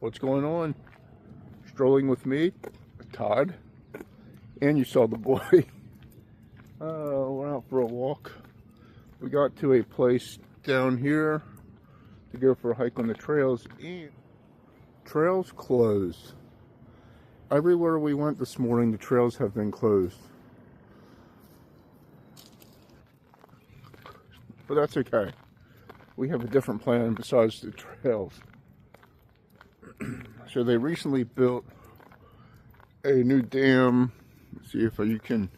What's going on? Strolling with me, Todd, and you saw the boy. We're out for a walk. We got to a place down here to go for a hike on the trails, and trails closed. Everywhere we went this morning, the trails have been closed. But that's okay. We have a different plan besides the trails. So they recently built a new dam. Let's see if you can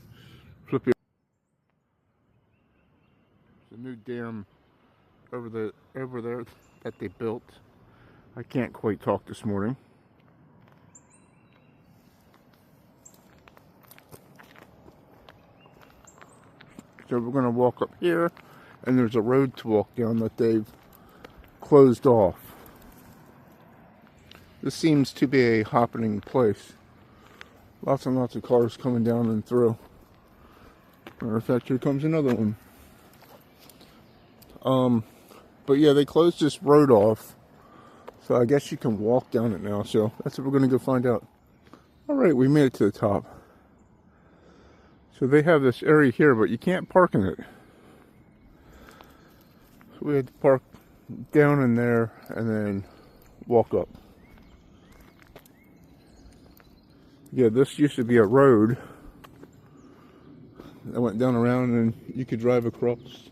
flip it. It's a new dam over there that they built. I can't quite talk this morning. So we're going to walk up here, and there's a road to walk down that they've closed off. This seems to be a happening place. Lots and lots of cars coming down and through. Matter of fact, here comes another one. But yeah, they closed this road off. So I guess you can walk down it now. So that's what we're going to go find out. Alright, we made it to the top. So they have this area here, but you can't park in it. So we had to park down in there and then walk up. Yeah, this used to be a road that went down around, and you could drive across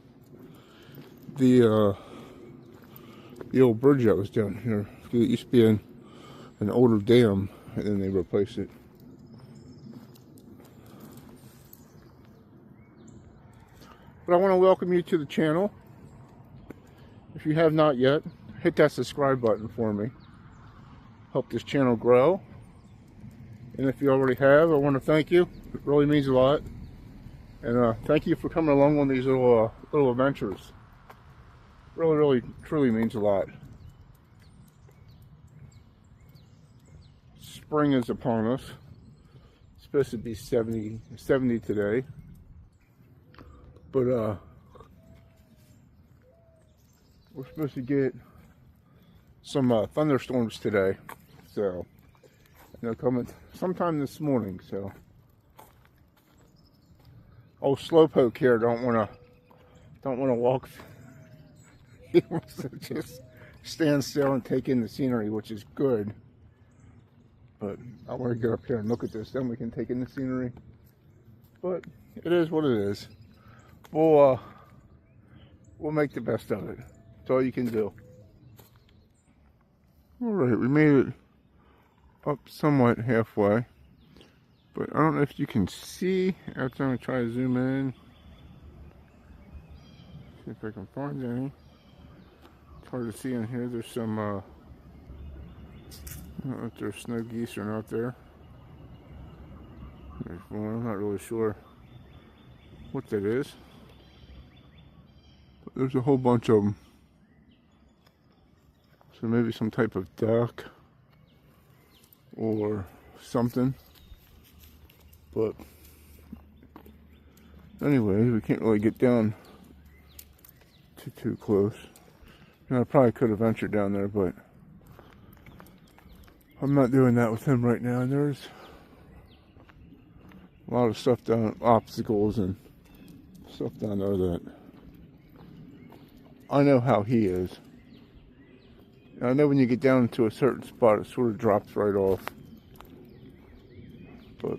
the old bridge that was down here. It used to be an older dam, and then they replaced it. But I want to welcome you to the channel. If you have not yet, hit that subscribe button for me. Help this channel grow. And if you already have, I want to thank you. It really means a lot. And thank you for coming along on these little adventures. Really, truly means a lot. Spring is upon us. It's supposed to be 70 today. But we're supposed to get some thunderstorms today. So they're coming sometime this morning. So old Slowpoke here don't want to walk. He wants to just stand still and take in the scenery, which is good. But I want to get up here and look at this, then we can take in the scenery. But it is what it is. We'll make the best of it. That's all you can do. All right, we made it up somewhat halfway, but I don't know if you can see. After I'm gonna try to zoom in, see if I can find any. It's hard to see in here. There's some I don't know if there's snow geese or not there. There's one. I'm not really sure what that is, but there's a whole bunch of them. So maybe some type of duck or something. But anyways, we can't really get down too close. You know, I probably could have ventured down there, but I'm not doing that with him right now. And there's a lot of stuff down, obstacles and stuff down there that I know how he is. I know when you get down to a certain spot, it sort of drops right off. But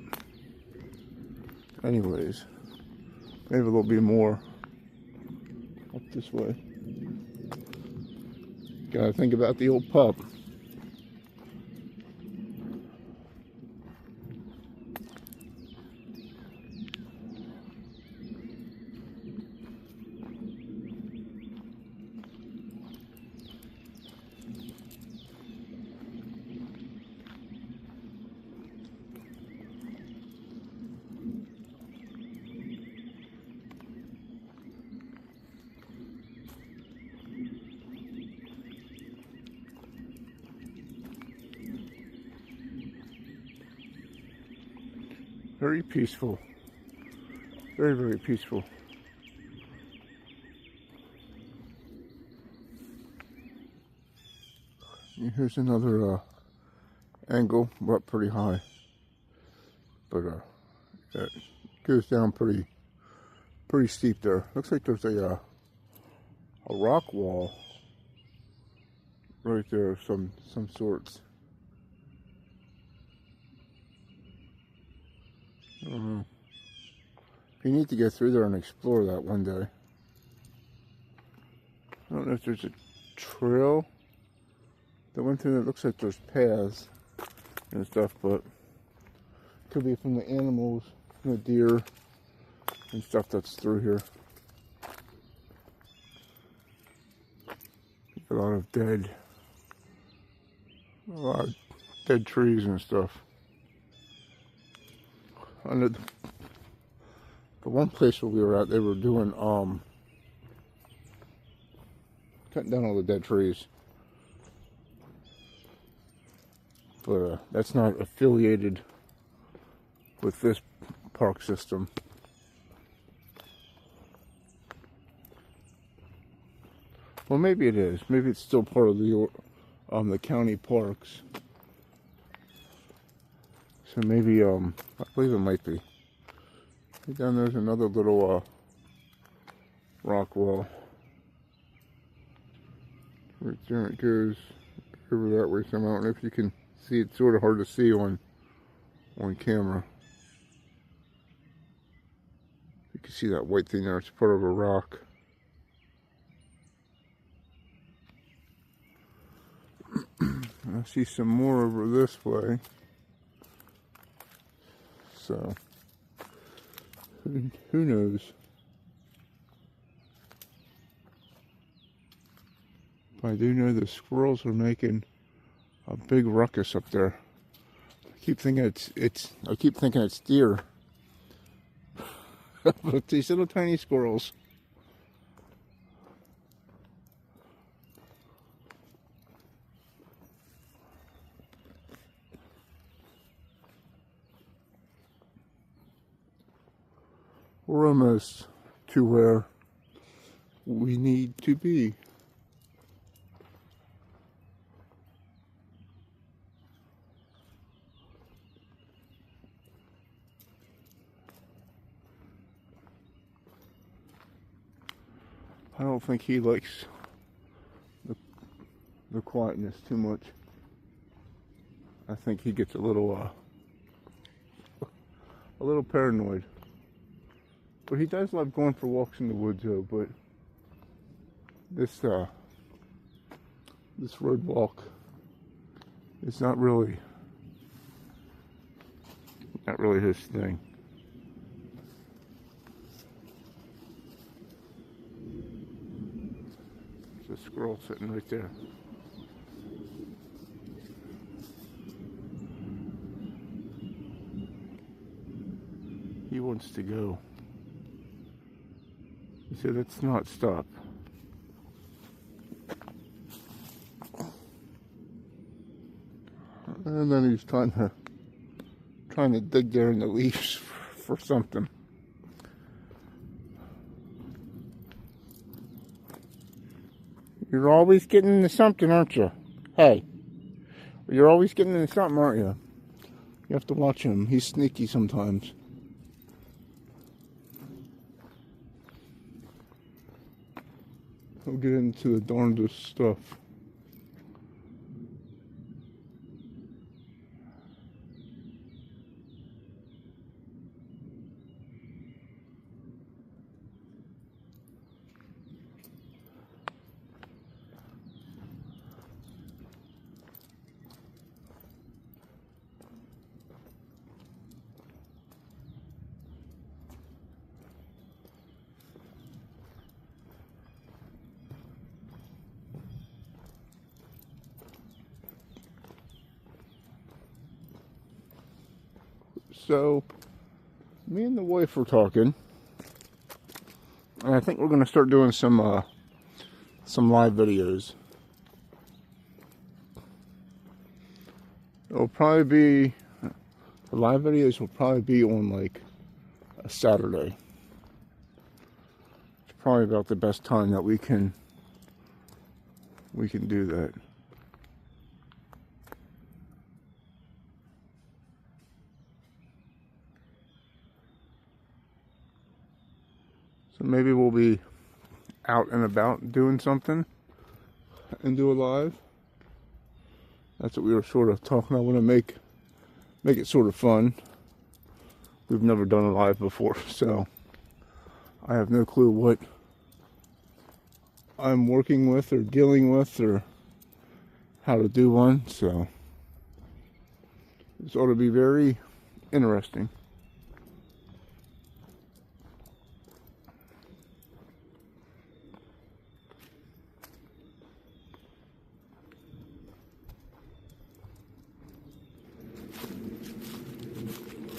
anyways, maybe a little bit more up this way. Gotta think about the old pup. Very peaceful. Very peaceful. Here's another angle, but pretty high. But it goes down pretty steep there. Looks like there's a rock wall right there of some sorts. I don't know. You need to get through there and explore that one day. I don't know if there's a trail that went through there. It looks like there's paths and stuff, but it could be from the animals, from the deer and stuff that's through here. A lot of dead trees and stuff. Under the one place where we were at, they were doing cutting down all the dead trees, but that's not affiliated with this park system. Well, maybe it is. Maybe it's still part of the county parks. So maybe I believe it might be. Down there's another little rock wall. Right there it goes over that way somehow. I don't know if you can see. It's sort of hard to see on camera. You can see that white thing there. It's part of a rock. I see some more over this way. So who knows? But I do know the squirrels are making a big ruckus up there. I keep thinking it's deer. But these little tiny squirrels. We're almost to where we need to be. I don't think he likes the quietness too much. I think he gets a little paranoid. But he does love going for walks in the woods, though. But this road walk is not really his thing. There's a squirrel sitting right there. He wants to go. He said, "Let's not stop." And then he's trying to dig there in the leaves for something. You're always getting into something, aren't you? Hey, you're always getting into something, aren't you? You have to watch him. He's sneaky sometimes. He'll get into the darndest stuff. So, me and the wife were talking, and I think we're going to start doing some live videos. It'll probably be, the live videos will probably be on like a Saturday. It's probably about the best time that we can do that. So maybe we'll be out and about doing something and do a live. That's what we were sort of talking. I want to make it sort of fun. We've never done a live before, so I have no clue what I'm working with or dealing with or how to do one, so this ought to be very interesting.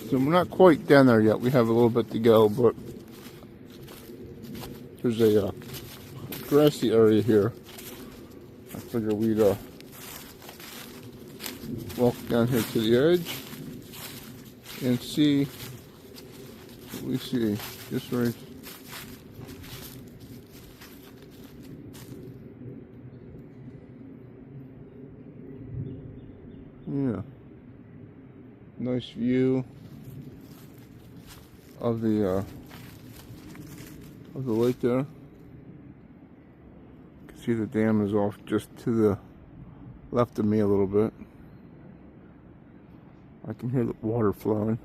So we're not quite down there yet. We have a little bit to go, but there's a grassy area here. I figure we'd walk down here to the edge and see what we see. Just right. Yeah. Nice view of the lake there. You can see the dam is off just to the left of me a little bit. I can hear the water flowing.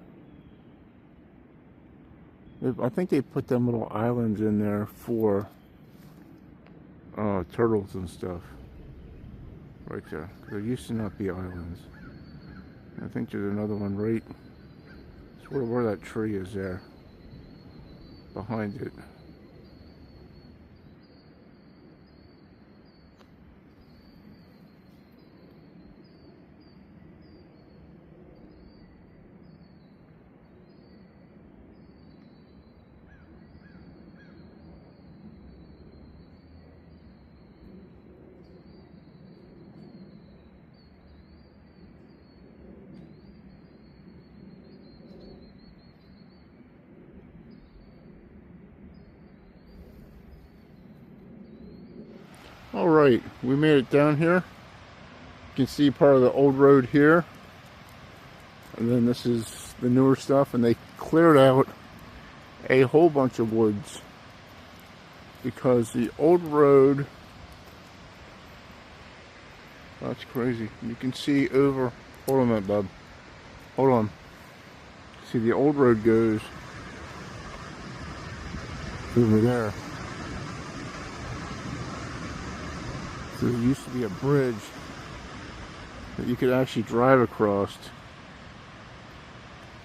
I think they put them little islands in there for turtles and stuff. Right there. There used to not be islands. I think there's another one right sort of where that tree is there. Behind it. All right, we made it down here. You can see part of the old road here. And then this is the newer stuff, and they cleared out a whole bunch of woods because the old road, that's crazy. You can see over, hold on a minute, bub. Hold on. See, the old road goes over there. There used to be a bridge that you could actually drive across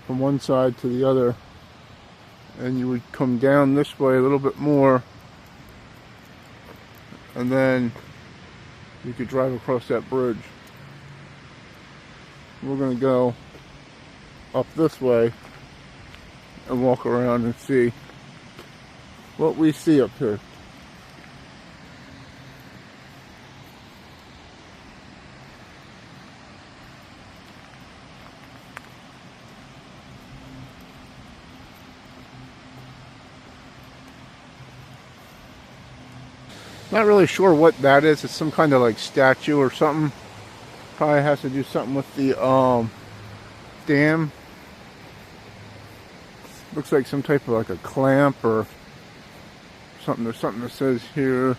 from one side to the other, and you would come down this way a little bit more, and then you could drive across that bridge. We're going to go up this way and walk around and see what we see up here. Not really sure what that is. It's some kind of like statue or something. Probably has to do something with the dam. Looks like some type of like a clamp or something. There's something that says here.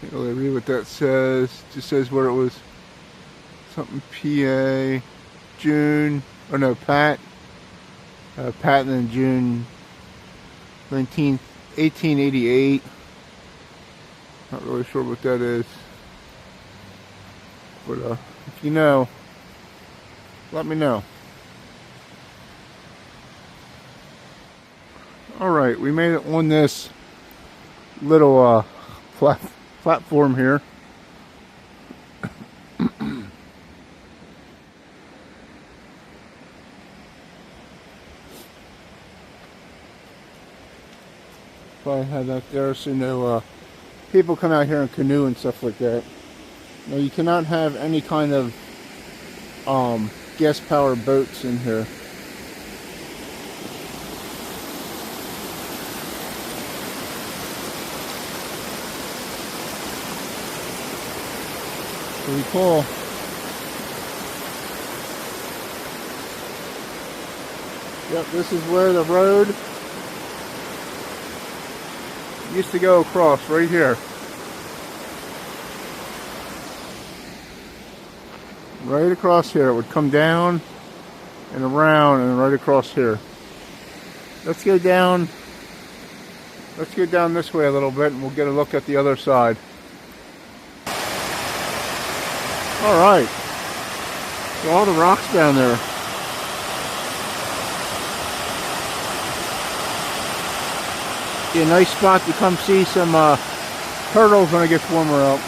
Can't really read what that says. It just says where it was. Something PA June. Oh no, Pat. Patent in June 1888. Not really sure what that is, but if you know, let me know. Alright, we made it on this little platform here. Probably had that there so no people come out here and canoe and stuff like that. Now you cannot have any kind of gas powered boats in here. Pretty cool. Yep, this is where the road used to go across, right here. Right across here. It would come down and around and right across here. Let's go down this way a little bit and we'll get a look at the other side. Alright. So all the rocks down there. Be a nice spot to come see some turtles when it gets warmer out.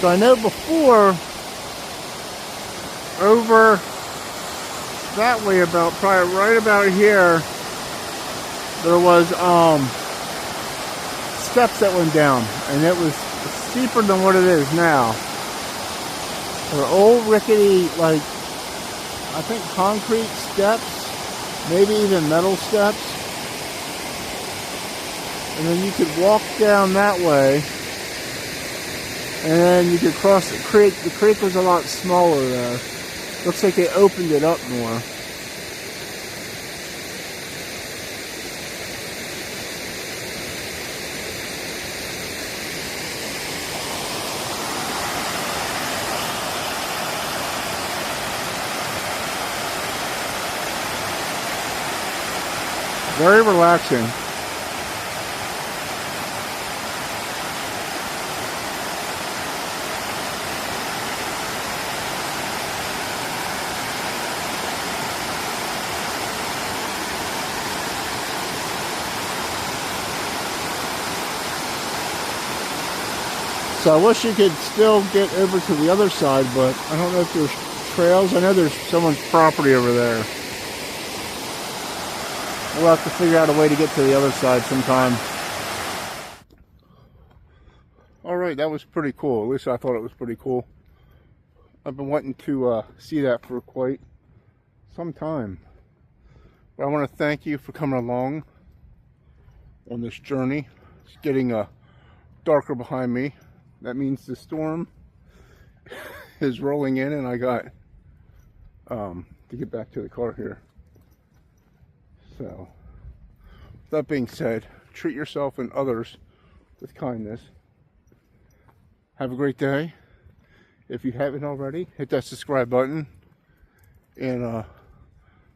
So I know before, over that way about, probably right about here, there was steps that went down, and it was steeper than what it is now. They're old rickety, like, I think concrete steps, maybe even metal steps. And then you could walk down that way, and then you could cross the creek. The creek was a lot smaller there. Looks like they opened it up more. Very relaxing. So I wish you could still get over to the other side, but I don't know if there's trails. I know there's someone's property over there. We'll have to figure out a way to get to the other side sometime. Alright, that was pretty cool. At least I thought it was pretty cool. I've been wanting to see that for quite some time. But I want to thank you for coming along on this journey. It's getting darker behind me. That means the storm is rolling in, and I got to get back to the car here. So, that being said, treat yourself and others with kindness. Have a great day. If you haven't already, hit that subscribe button. And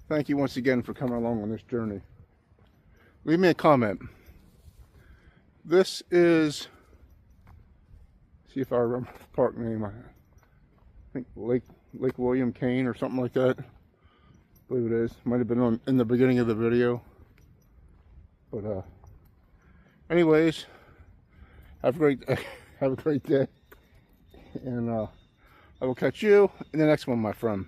thank you once again for coming along on this journey. Leave me a comment. This is, see if I remember the park name. I think Lake William Kane or something like that. I believe it is. Might have been in the beginning of the video. But anyways, have a great day. And I will catch you in the next one, my friend.